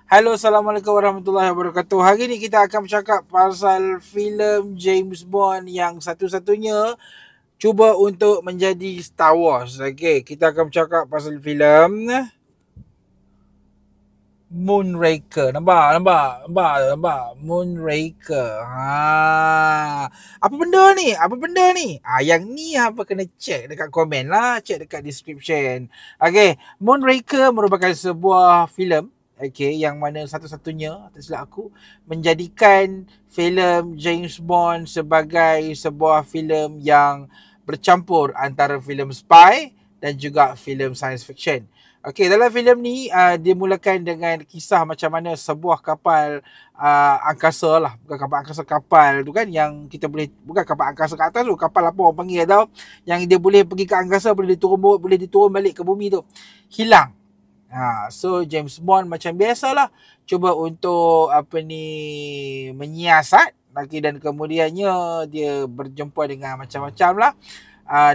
Halo, Assalamualaikum warahmatullahi wabarakatuh. Hari ni kita akan bercakap pasal filem James Bond yang satu-satunya cuba untuk menjadi Star Wars. Okey, kita akan bercakap pasal filem Moonraker. Nampak. Moonraker. Apa benda ni? Yang ni apa kena check dekat komen lah, check dekat description. Okey, Moonraker merupakan sebuah filem yang mana satu-satunya, tak silap aku, menjadikan filem James Bond sebagai sebuah filem yang bercampur antara filem spy dan juga filem science fiction. Okey, dalam filem ni dimulakan dengan kisah macam mana sebuah kapal angkasa lah. Bukan kapal angkasa, kapal tu kan yang kita boleh, bukan kapal angkasa kat atas tu, kapal apa orang panggil tau, yang dia boleh pergi ke angkasa, boleh diturun balik ke bumi tu, hilang. So James Bond macam biasalah cuba untuk menyiasat, dan kemudiannya dia berjumpa dengan macam-macam lah.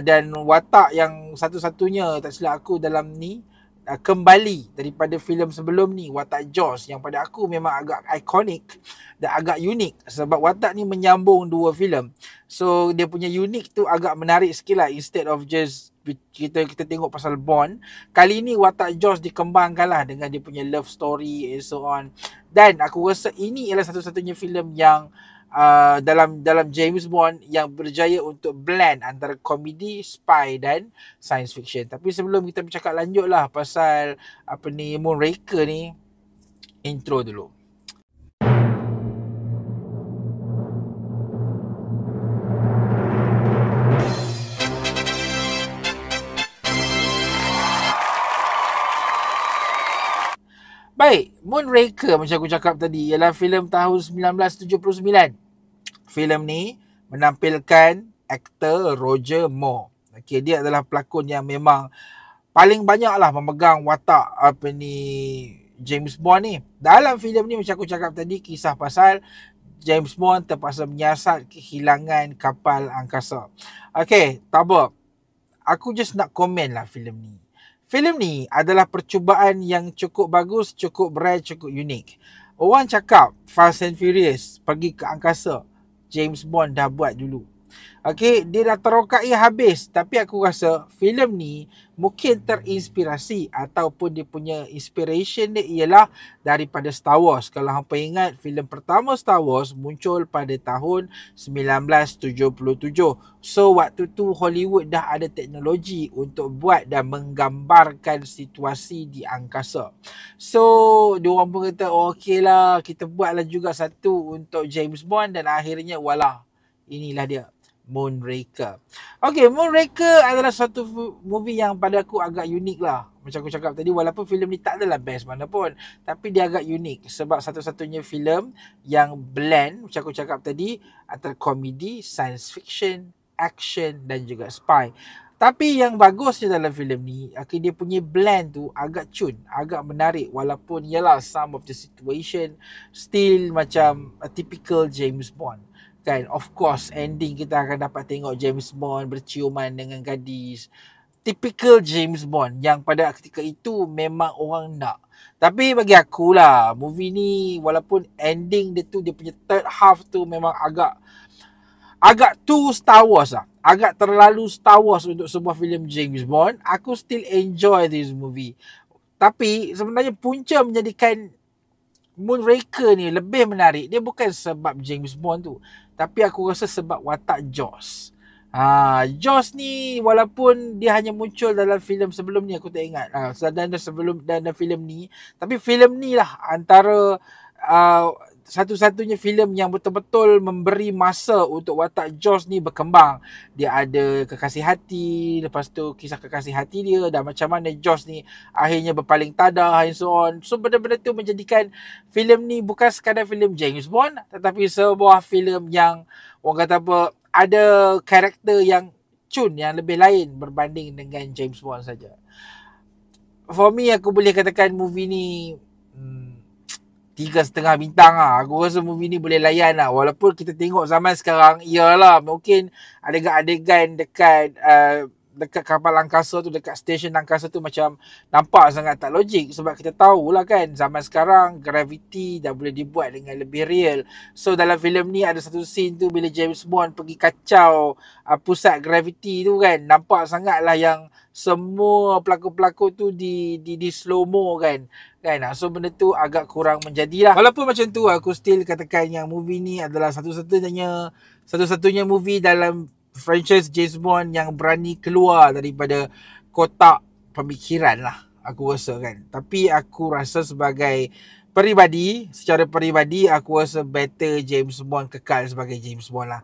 Dan watak yang satu-satunya, tak silap aku, dalam ni kembali daripada filem sebelum ni, watak Jaws, yang pada aku memang agak ikonik dan agak unik sebab watak ni menyambung dua filem. So dia punya unik tu agak menarik sikit lah. Instead of just kita tengok pasal Bond, kali ni watak Jaws dikembangkan lah dengan dia punya love story and so on. Dan aku rasa ini ialah satu-satunya filem yang dalam James Bond yang berjaya untuk blend antara komedi, spy dan science fiction. Tapi sebelum kita bercakap lanjut lah pasal Moonraker ni, intro dulu. Baik, Moonraker macam aku cakap tadi ialah filem tahun 1979. Filem ni menampilkan aktor Roger Moore. Okey, dia adalah pelakon yang memang paling banyaklah memegang watak James Bond ni. Dalam filem ni macam aku cakap tadi, kisah pasal James Bond terpaksa menyiasat kehilangan kapal angkasa. Okey, tak apa. Aku just nak komen lah filem ni. Filem ni adalah percubaan yang cukup bagus, cukup rare, cukup unik. Orang cakap Fast and Furious pergi ke angkasa, James Bond dah buat dulu. Okey, dia dah terokai habis. Tapi aku rasa filem ni mungkin terinspirasi ataupun dia punya inspiration dia ialah daripada Star Wars. Kalau hampa ingat, filem pertama Star Wars muncul pada tahun 1977. So waktu tu Hollywood dah ada teknologi untuk buat dan menggambarkan situasi di angkasa. So diorang pun kata, oh, okey lah, kita buatlah juga satu untuk James Bond, dan akhirnya walah, inilah dia, Moonraker. Okay, Moonraker adalah satu movie yang pada aku agak unik lah. Macam aku cakap tadi, walaupun filem ni tak adalah best mana pun, tapi dia agak unik sebab satu-satunya filem yang blend, macam aku cakap tadi, antara komedi, science fiction, action dan juga spy. Tapi yang bagusnya dalam filem ni, dia punya blend tu agak cun, agak menarik, walaupun yalah some of the situation still macam a typical James Bond. Kan, of course ending kita akan dapat tengok James Bond berciuman dengan gadis, typical James Bond yang pada ketika itu memang orang nak. Tapi bagi aku lah, movie ni walaupun ending dia tu, dia punya third half tu memang agak too Star Wars lah, agak terlalu Star Wars untuk sebuah filem James Bond. Aku still enjoy this movie, tapi sebenarnya punca menjadikan Moonraker ni lebih menarik, dia bukan sebab James Bond tu, tapi aku rasa sebab watak Jaws. Jaws ni walaupun dia hanya muncul dalam filem sebelum ni, aku tak ingat. Dan filem ni, tapi filem ni lah antara satu-satunya filem yang betul-betul memberi masa untuk watak Jaws ni berkembang. Dia ada kekasih hati, lepas tu kisah kekasih hati dia, dan macam mana Jaws ni akhirnya berpaling tadah and so on. So benda-benda tu menjadikan filem ni bukan sekadar filem James Bond, tetapi sebuah filem yang orang kata apa, ada karakter yang cun, yang lebih lain berbanding dengan James Bond saja. For me, aku boleh katakan movie ni 3.5 bintang lah. Aku rasa movie ni boleh layan lah. Walaupun kita tengok zaman sekarang, iyalah mungkin adegan-adegan dekat dekat kapal angkasa tu, dekat stesen angkasa tu macam nampak sangat tak logik. Sebab kita tahulah kan, zaman sekarang gravity dah boleh dibuat dengan lebih real. So dalam filem ni ada satu scene tu bila James Bond pergi kacau pusat gravity tu kan, nampak sangat lah yang semua pelakon-pelakon tu di slow mo kan. So benda tu agak kurang menjadilah. Walaupun macam tu, aku still katakan yang movie ni adalah satu-satunya movie dalam franchise James Bond yang berani keluar daripada kotak pemikiran lah, aku rasa kan. Tapi aku rasa secara peribadi aku rasa better James Bond kekal sebagai James Bond lah.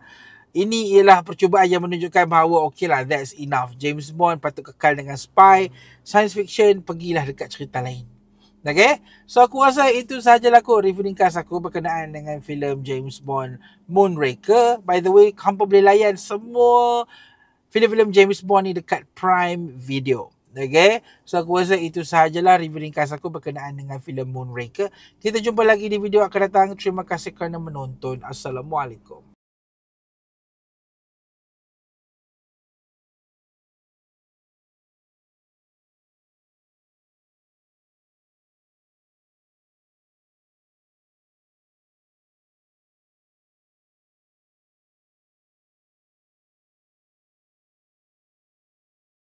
Ini ialah percubaan yang menunjukkan bahawa okay lah, that's enough. James Bond patut kekal dengan spy. Science fiction, pergilah dekat cerita lain. Okay, so aku rasa itu sahajalah kot review ringkas aku berkenaan dengan filem James Bond Moonraker. By the way, hampa boleh layan semua filem-filem James Bond ni dekat Prime Video. Okay, so aku rasa itu sahajalah review ringkas aku berkenaan dengan filem Moonraker. Kita jumpa lagi di video akan datang. Terima kasih kerana menonton. Assalamualaikum.